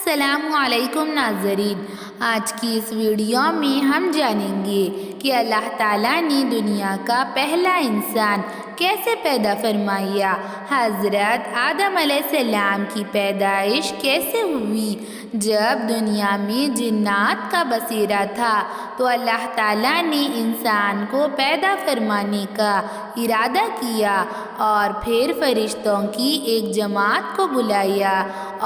السلام علیکم ناظرین، آج کی اس ویڈیو میں ہم جانیں گے کہ اللہ تعالیٰ نے دنیا کا پہلا انسان کیسے پیدا فرمایا، حضرت آدم علیہ السلام کی پیدائش کیسے ہوئی۔ جب دنیا میں جنات کا بسیرا تھا تو اللہ تعالیٰ نے انسان کو پیدا فرمانے کا ارادہ کیا اور پھر فرشتوں کی ایک جماعت کو بلایا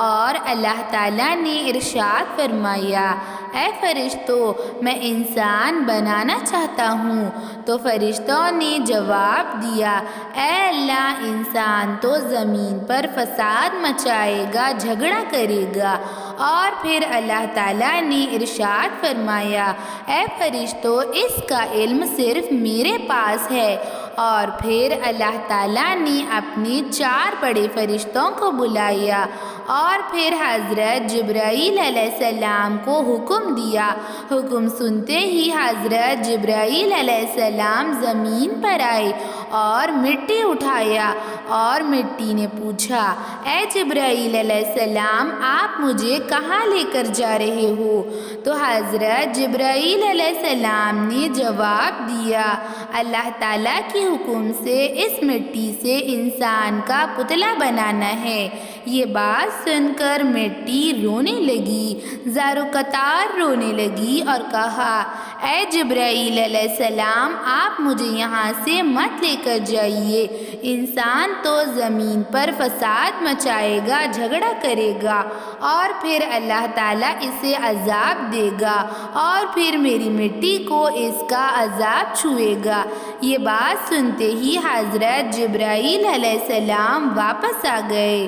اور اللہ تعالیٰ نے ارشاد فرمایا، اے فرشتوں، میں انسان بنانا چاہتا ہوں۔ تو فرشتوں نے جواب دیا، اے اللہ، انسان تو زمین پر فساد مچائے گا، جھگڑا کرے گا۔ اور پھر اللہ تعالیٰ نے ارشاد فرمایا، اے فرشتوں، اس کا علم صرف میرے پاس ہے۔ اور پھر اللہ تعالیٰ نے اپنے 4 بڑے فرشتوں کو بلایا اور پھر حضرت جبرائیل علیہ السلام کو حکم دیا۔ حکم سنتے ہی حضرت جبرائیل علیہ السلام زمین پر آئے اور مٹی اٹھایا اور مٹی نے پوچھا، اے جبرائیل علیہ السلام، آپ مجھے کہاں لے کر جا رہے ہو؟ تو حضرت جبرائیل علیہ السلام نے جواب دیا، اللہ تعالیٰ کے حکم سے اس مٹی سے انسان کا پتلا بنانا ہے۔ یہ بات سن کر مٹی رونے لگی، زار و قطار رونے لگی اور کہا، اے جبرائیل علیہ السلام، آپ مجھے یہاں سے مت لے کر جائیے، انسان تو زمین پر فساد مچائے گا، جھگڑا کرے گا اور پھر اللہ تعالیٰ اسے عذاب دے گا اور پھر میری مٹی کو اس کا عذاب چھوئے گا۔ یہ بات سنتے ہی حضرت جبرائیل علیہ السلام واپس آ گئے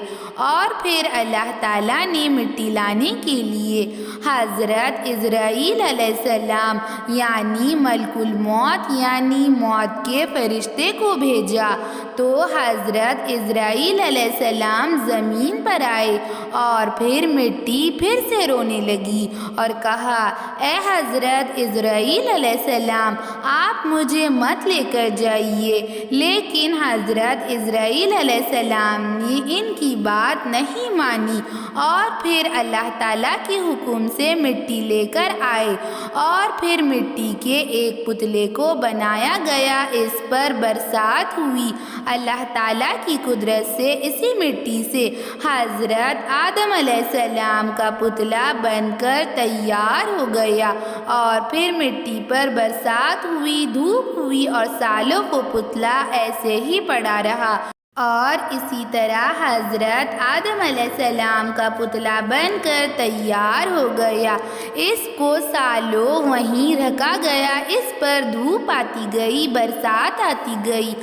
اور پھر اللہ تعالیٰ نے مٹی لانے کے لیے حضرت عزرائیل علیہ السلام یعنی ملک الموت یعنی موت کے فرشتے کو بھیجا۔ تو حضرت عزرائیل علیہ السلام زمین پر آئے اور پھر مٹی پھر سے رونے لگی اور کہا، اے حضرت عزرائیل علیہ السلام، آپ مجھے مت لے کر جائیے۔ لیکن حضرت عزرائیل علیہ السلام نے ان کی بات نہیں مانی اور پھر اللہ تعالیٰ کے حکم سے مٹی لے کر آئے اور پھر مٹی کے ایک پتلے کو بنایا گیا، اس پر برسات ہوئی۔ اللہ تعالیٰ کی قدرت سے اسی مٹی سے حضرت آدم علیہ السلام کا پتلا بن کر تیار ہو گیا اور پھر مٹی پر برسات ہوئی، دھوپ ہوئی اور سالوں کو پتلا ایسے ہی پڑا رہا اور اسی طرح حضرت آدم علیہ السلام کا پتلا بن کر تیار ہو گیا۔ اس کو سالوں وہیں رکھا گیا، اس پر دھوپ آتی گئی، برسات آتی گئی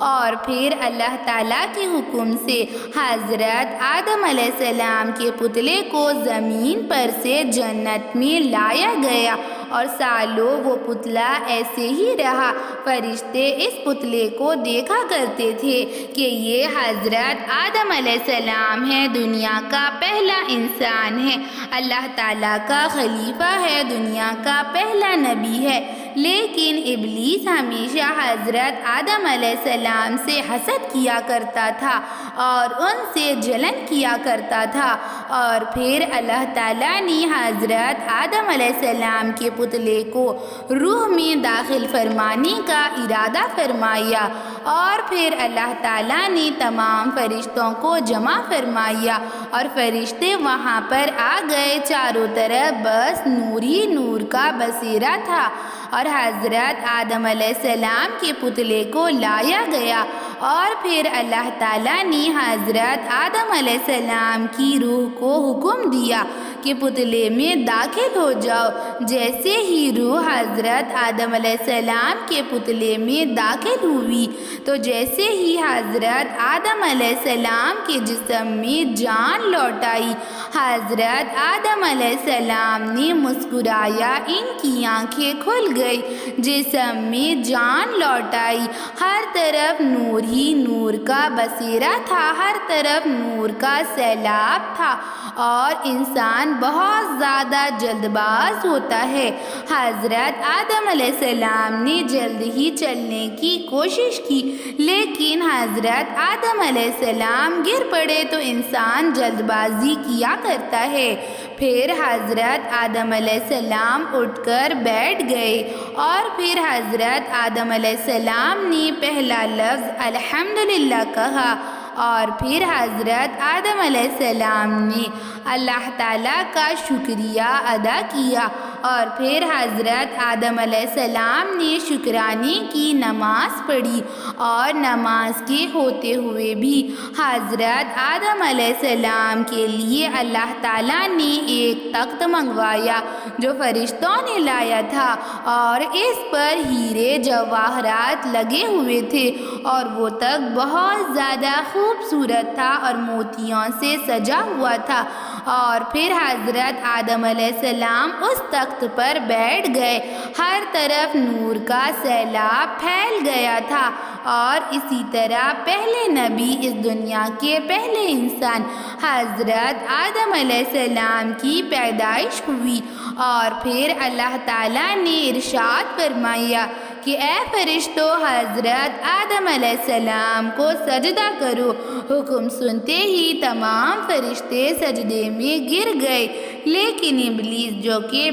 اور پھر اللہ تعالیٰ کے حکم سے حضرت آدم علیہ السلام کے پتلے کو زمین پر سے جنت میں لایا گیا اور سالوں وہ پتلا ایسے ہی رہا۔ فرشتے اس پتلے کو دیکھا کرتے تھے کہ یہ حضرت آدم علیہ السلام ہے، دنیا کا پہلا انسان ہے، اللہ تعالیٰ کا خلیفہ ہے، دنیا کا پہلا نبی ہے۔ لیکن ابلیس ہمیشہ حضرت آدم علیہ السلام سے حسد کیا کرتا تھا اور ان سے جلن کیا کرتا تھا اور پھر اللہ تعالیٰ نے حضرت آدم علیہ السلام کے پتلے کو روح میں داخل فرمانے کا ارادہ فرمایا اور پھر اللہ تعالیٰ نے تمام فرشتوں کو جمع فرمایا اور فرشتے وہاں پر آ گئے، چاروں طرف بس نور ہی نور کا بسیرا تھا اور حضرت آدم علیہ السلام کے پتلے کو لایا گیا اور پھر اللہ تعالیٰ نے حضرت آدم علیہ السلام کی روح کو حکم دیا کہ پتلے میں داخل ہو جاؤ۔ جیسے ہی روح حضرت آدم علیہ السلام کے پتلے میں داخل ہوئی تو جیسے ہی حضرت آدم علیہ السلام کے جسم میں جان لوٹ آئی، حضرت آدم علیہ السلام نے مسکرایا، ان کی آنکھیں کھل گئی، جسم میں جان لوٹ آئی، ہر طرف نور ہی نور کا بسیرا تھا، ہر طرف نور کا سیلاب تھا اور انسان بہت زیادہ جلد باز ہوتا ہے۔ حضرت آدم علیہ السلام نے جلد ہی چلنے کی کوشش کی، لیکن حضرت آدم علیہ السلام گر پڑے تو انسان جلد بازی کیا کرتا ہے۔ پھر حضرت آدم علیہ السلام اٹھ کر بیٹھ گئے اور پھر حضرت آدم علیہ السلام نے پہلا لفظ الحمدللہ کہا اور پھر حضرت آدم علیہ السلام نے اللہ تعالیٰ کا شکریہ ادا کیا اور پھر حضرت آدم علیہ السلام نے شکرانے کی نماز پڑھی اور نماز کے ہوتے ہوئے بھی حضرت آدم علیہ السلام کے لیے اللہ تعالیٰ نے ایک تخت منگوایا جو فرشتوں نے لایا تھا اور اس پر ہیرے جواہرات لگے ہوئے تھے اور وہ تخت بہت زیادہ خوبصورت تھا اور موتیوں سے سجا ہوا تھا۔ اور پھر حضرت آدم علیہ السلام اس تخت پر بیٹھ گئے، ہر طرف نور کا سیلاب پھیل گیا تھا اور اسی طرح پہلے نبی، اس دنیا کے پہلے انسان حضرت آدم علیہ السلام کی پیدائش ہوئی اور پھر اللہ تعالیٰ نے ارشاد فرمایا کہ اے فرشتوں، حضرت آدم علیہ السلام کو سجدہ کرو۔ حکم سنتے ہی تمام فرشتے سجدے میں گر گئے، لیکن ابلیس جو کہ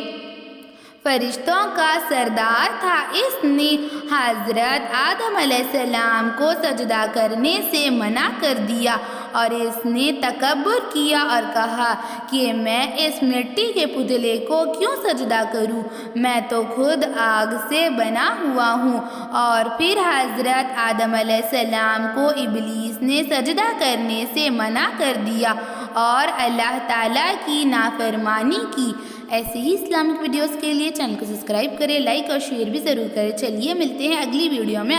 فرشتوں کا سردار تھا، اس نے حضرت آدم علیہ السلام کو سجدہ کرنے سے منع کر دیا اور اس نے تکبر کیا اور کہا کہ میں اس مٹی کے پتلے کو کیوں سجدہ کروں، میں تو خود آگ سے بنا ہوا ہوں۔ اور پھر حضرت آدم علیہ السلام کو ابلیس نے سجدہ کرنے سے منع کر دیا اور اللہ تعالیٰ کی نافرمانی کی۔ ایسے ہی اسلامک ویڈیوز کے لیے چینل کو سبسکرائب کریں، لائک اور شیئر بھی ضرور کریں۔ چلیے ملتے ہیں اگلی ویڈیو میں۔